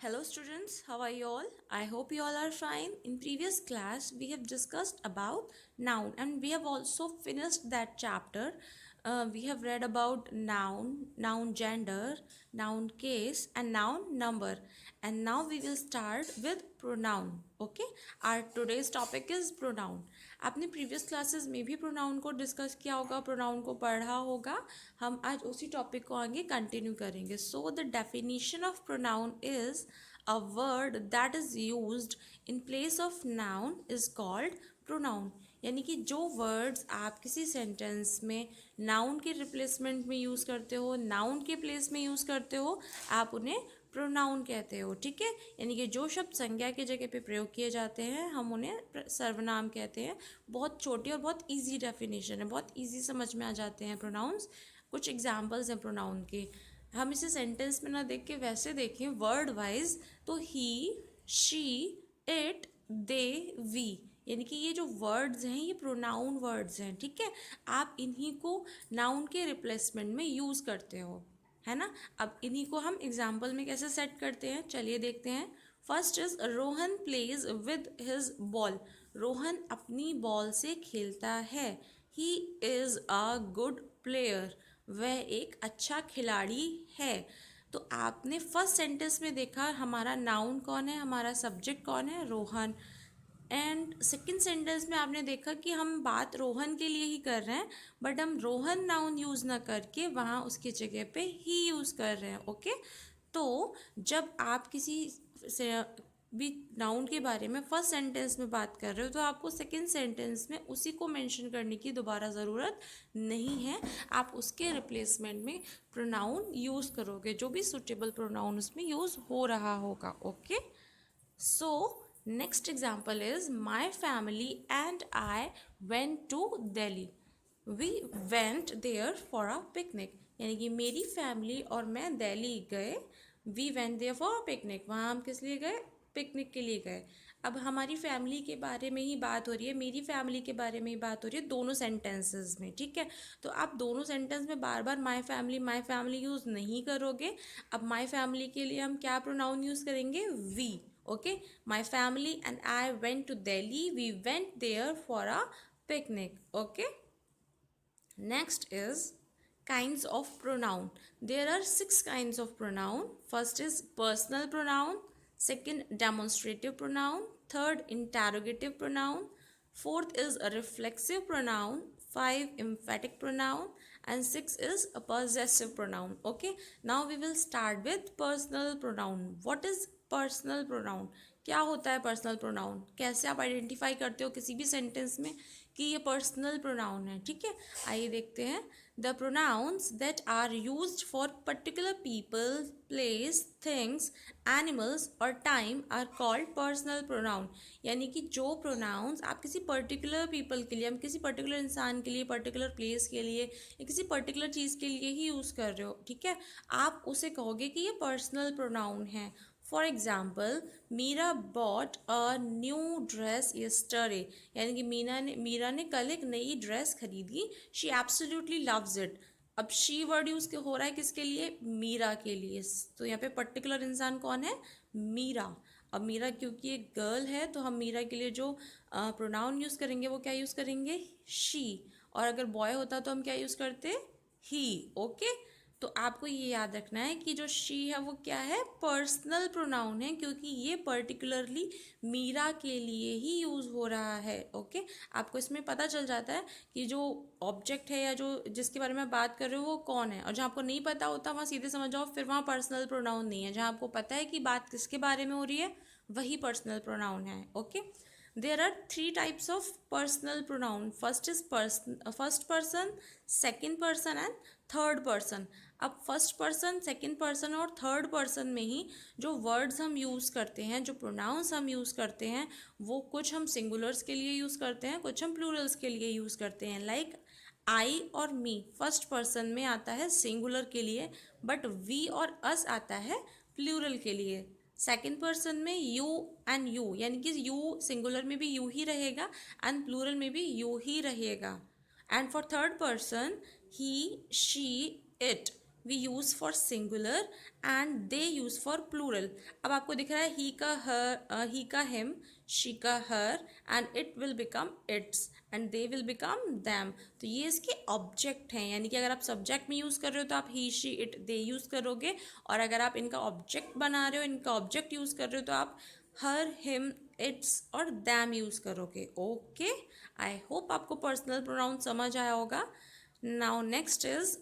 Hello students, how are you all? I hope you all are fine. In previous class, we have discussed about noun and we have also finished that chapter. We have read about noun, noun gender, noun case and noun number. And now we will start with pronoun. Okay? Our today's topic is pronoun. आपने previous classes में भी pronoun को discuss किया होगा, pronoun को पढ़ा होगा. हम आज उसी टॉपिक को आगे कंटिन्यू करेंगे. So the definition of pronoun is a word that is used in place of noun is called pronoun. यानी कि जो वर्ड्स आप किसी सेंटेंस में नाउन के रिप्लेसमेंट में यूज़ करते हो, नाउन के प्लेस में यूज़ करते हो, आप उन्हें प्रोनाउन कहते हो. ठीक है, यानी कि जो शब्द संज्ञा की जगह पे प्रयोग किए जाते हैं हम उन्हें सर्वनाम कहते हैं. बहुत छोटी और बहुत इजी डेफिनेशन है, बहुत इजी समझ में आ जाते हैं प्रोनाउंस. कुछ एग्जांपल्स हैं प्रोनाउन के. हम इसे सेंटेंस में ना देख के वैसे देखें वर्ड वाइज तो ही, शी, इट, दे, वी, यानी कि ये जो वर्ड्स हैं ये प्रोनाउन वर्ड्स हैं. ठीक है, आप इन्हीं को नाउन के रिप्लेसमेंट में यूज़ करते हो, है ना. अब इन्हीं को हम एग्जाम्पल में कैसे सेट करते हैं चलिए देखते हैं. First is Rohan plays with his ball. Rohan अपनी बॉल से खेलता है. He is a good player. वह एक अच्छा खिलाड़ी है. तो आपने फर्स्ट सेंटेंस में देखा हमारा नाउन कौन है, हमारा सब्जेक्ट कौन है, रोहन. एंड सेकेंड सेंटेंस में आपने देखा कि हम बात रोहन के लिए ही कर रहे हैं, बट हम रोहन नाउन यूज़ ना करके वहाँ उसकी जगह पे ही यूज़ कर रहे हैं. ओके, तो जब आप किसी से भी नाउन के बारे में फर्स्ट सेंटेंस में बात कर रहे हो तो आपको सेकेंड सेंटेंस में उसी को मेंशन करने की दोबारा ज़रूरत नहीं है. आप उसके रिप्लेसमेंट में प्रोनाउन यूज़ करोगे, जो भी सुटेबल प्रोनाउन उसमें यूज़ हो रहा होगा. Okay, so next example is my family and I went to Delhi. We went there for a picnic. यानी कि मेरी फैमिली और मैं दिल्ली गए. We went there for a picnic. वहाँ हम किस लिए गए, पिकनिक के लिए गए. अब हमारी फैमिली के बारे में ही बात हो रही है, मेरी फैमिली के बारे में ही बात हो रही है दोनों सेंटेंसेस में. ठीक है, तो आप दोनों सेंटेंस में बार बार माई फैमिली यूज़ नहीं करोगे. अब माई फैमिली के लिए हम क्या प्रोनाउन यूज़ करेंगे, we. Okay, my family and I went to Delhi. We went there for a picnic. Okay, next is kinds of pronoun. There are 6 kinds of pronoun. First is personal pronoun, second demonstrative pronoun, third interrogative pronoun, fourth is a reflexive pronoun, 5 emphatic pronoun, and 6 is a possessive pronoun. Okay, now we will start with personal pronoun. What is personal pronoun, क्या होता है personal pronoun, कैसे आप identify करते हो किसी भी sentence में कि ये पर्सनल प्रोनाउन है. ठीक है, आइए देखते हैं. The pronouns that are used for particular people, place, things, animals और time are called personal pronoun. यानी कि जो प्रोनाउंस आप किसी पर्टिकुलर पीपल के लिए, हम किसी पर्टिकुलर इंसान के लिए, पर्टिकुलर प्लेस के लिए या किसी पर्टिकुलर चीज़ के लिए ही यूज़ कर रहे हो, ठीक है, आप उसे कहोगे कि ये पर्सनल प्रोनाउन है. For example, Meera bought a new dress yesterday. यानी कि मीरा ने कल एक नई ड्रेस खरीदी. She absolutely loves it. अब शी वर्ड यूज़ हो रहा है किसके लिए, मीरा के लिए. तो यहाँ पे पर्टिकुलर इंसान कौन है, मीरा. अब मीरा क्योंकि एक गर्ल है तो हम मीरा के लिए जो प्रोनाउन यूज़ करेंगे वो क्या यूज़ करेंगे, शी. और अगर बॉय होता तो हम क्या यूज़ करते, ही. ओके, तो आपको ये याद रखना है कि जो शी है वो क्या है, पर्सनल प्रोनाउन है, क्योंकि ये पर्टिकुलरली मीरा के लिए ही यूज़ हो रहा है. ओके, आपको इसमें पता चल जाता है कि जो ऑब्जेक्ट है या जो जिसके बारे में बात कर रहे हो वो कौन है. और जहाँ आपको नहीं पता होता वहाँ सीधे समझ जाओ फिर वहाँ पर्सनल प्रोनाउन नहीं है. जहाँ आपको पता है कि बात किसके बारे में हो रही है वही पर्सनल प्रोनाउन है. Okay, there are 3 types of personal pronoun. First is first person, second person and third person. अब फर्स्ट पर्सन, सेकंड पर्सन और थर्ड पर्सन में ही जो वर्ड्स हम यूज़ करते हैं, जो प्रोनाउंस हम यूज़ करते हैं, वो कुछ हम सिंगुलर्स के लिए यूज़ करते हैं, कुछ हम प्लूरल्स के लिए यूज़ करते हैं. लाइक आई और मी फर्स्ट पर्सन में आता है सिंगुलर के लिए, बट वी और अस आता है प्लूरल के लिए. सेकेंड पर्सन में यू एंड यू, यानी कि यू सिंगुलर में भी यू ही रहेगा एंड प्लूरल में भी यू ही रहेगा. And for third person he, she, it, we use for singular and they use for plural. अब आपको दिख रहा है ही का हर, ही का हिम, शी का her, and it will become its and they will become them. तो ये इसके ऑब्जेक्ट हैं, यानी कि अगर आप सब्जेक्ट में यूज़ कर रहे हो तो आप ही, शी, इट, दे यूज़ करोगे, और अगर आप इनका ऑब्जेक्ट बना रहे हो, इनका ऑब्जेक्ट यूज़ कर रहे हो, तो आप हर, हिम, इट्स और दैम यूज़ करोगे। ओके, आई होप आपको पर्सनल प्रोनाउन समझ आया होगा। Now next is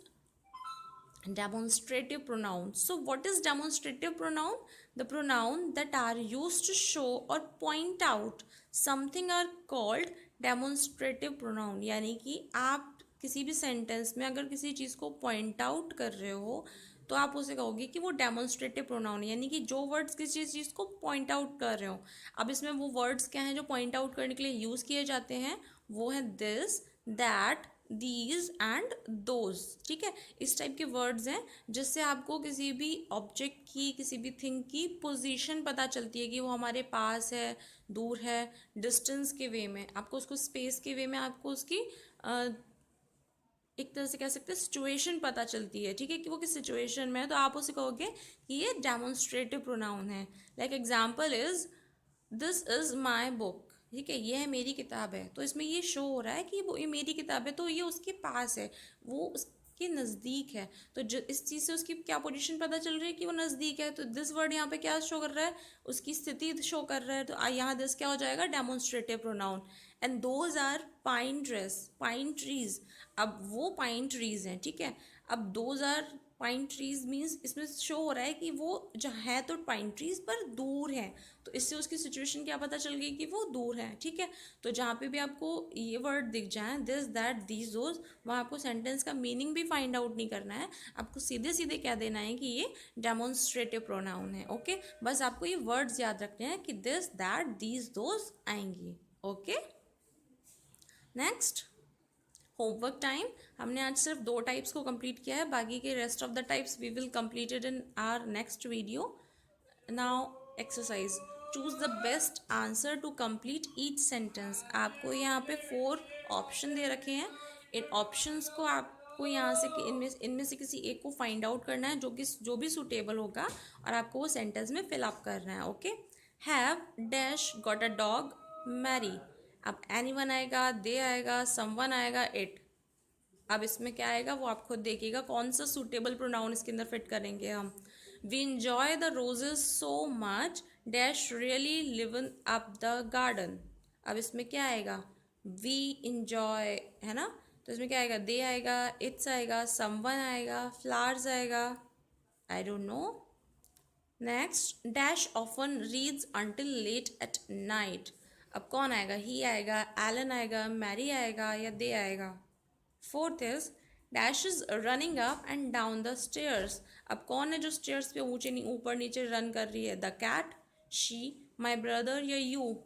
demonstrative pronoun. So what is demonstrative pronoun? The pronoun that are used to show or point out something are called demonstrative pronoun. यानी कि आप किसी भी सेंटेंस में अगर किसी चीज़ को पॉइंट आउट कर रहे हो तो आप उसे कहोगे कि वो डेमोन्स्ट्रेटिव प्रोनाउन है, यानी कि जो वर्ड्स किसी चीज़ को पॉइंट आउट कर रहे हो। अब इसमें वो वर्ड्स क्या हैं जो पॉइंट आउट करने के लिए यूज़ किए जाते हैं? वो है this, that, these and those. ठीक है, इस टाइप के वर्ड्स हैं जिससे आपको किसी भी ऑब्जेक्ट की, किसी भी थिंग की पोजीशन पता चलती है कि वो हमारे पास है, दूर है, डिस्टेंस के वे में, आपको उसको स्पेस के वे में आपको उसकी एक तरह से कह सकते हैं सिचुएशन पता चलती है। ठीक है, कि वो किस सिचुएशन में है, तो आप उसे कहोगे कि ये डेमोन्स्ट्रेटिव प्रोनाउन है। Like example is this is my book. ठीक है, ये है मेरी किताब है, तो इसमें ये शो हो रहा है कि वो ये मेरी किताब है, तो ये उसके पास है, वो उसके नज़दीक है। तो जो इस चीज़ से उसकी क्या पोजीशन पता चल रही है कि वो नज़दीक है। तो दिस वर्ड यहाँ पे क्या शो कर रहा है? उसकी स्थिति शो कर रहा है। तो यहाँ दिस क्या हो जाएगा? Demonstrative pronoun. And those are pine trees, pine trees. अब वो पाइन ट्रीज हैं, ठीक है। अब those are pine trees means इसमें शो हो रहा है कि वो जहाँ है तो पाइन ट्रीज पर दूर है, तो इससे उसकी सिचुएशन क्या पता चल गई कि वो दूर है। ठीक है, तो जहाँ पे भी आपको ये वर्ड दिख जाए दिस, दैट, दीज, दोज, वहाँ आपको सेंटेंस का मीनिंग भी फाइंड आउट नहीं करना है, आपको सीधे सीधे कह देना है कि ये डेमोन्स्ट्रेटिव प्रोनाउन है। ओके, बस आपको ये वर्ड्स याद रखने हैं कि दिस, दैट, दीज, दोज आएंगी। Okay, next homework time. हमने आज सिर्फ 2 टाइप्स को कंप्लीट किया है, बाकी के rest of the types we will completed in our next video. Now exercise, choose the best answer to complete each sentence. आपको यहाँ पे 4 ऑप्शन दे रखे हैं, इन ऑप्शंस को आपको यहाँ से इनमें से किसी एक को फाइंड आउट करना है जो भी सूटेबल होगा, और आपको वो सेंटेंस में फिल अप करना है। Okay, have dash got a dog Mary. अब एनीवन आएगा, दे आएगा, समवन आएगा, इट। अब इसमें क्या आएगा वो आप खुद देखिएगा कौन सा सूटेबल प्रोनाउन इसके अंदर फिट करेंगे हम। We enjoy the roses so much dash really liven up the garden. अब इसमें क्या आएगा? वी इंजॉय, है ना, तो इसमें क्या आएगा? दे आएगा, इट्स आएगा, समवन आएगा, फ्लावर्स आएगा, I don't know. Next, dash often reads until late at night. अब कौन आएगा? ही आएगा, एलन आएगा, मैरी आएगा, या दे आएगा। Fourth is dash is running up and down the stairs. अब कौन है जो स्टेयर्स पे ऊपर नीचे रन कर रही है? The cat, she, my brother, या you.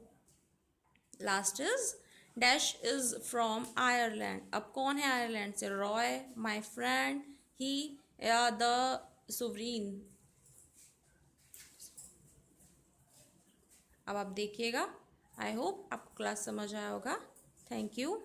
Last is dash is from Ireland. अब कौन है आयरलैंड से? रॉय, माई फ्रेंड, ही, या द सुवरीन। अब आप देखिएगा, आई होप आपको क्लास समझ आया होगा। Thank you.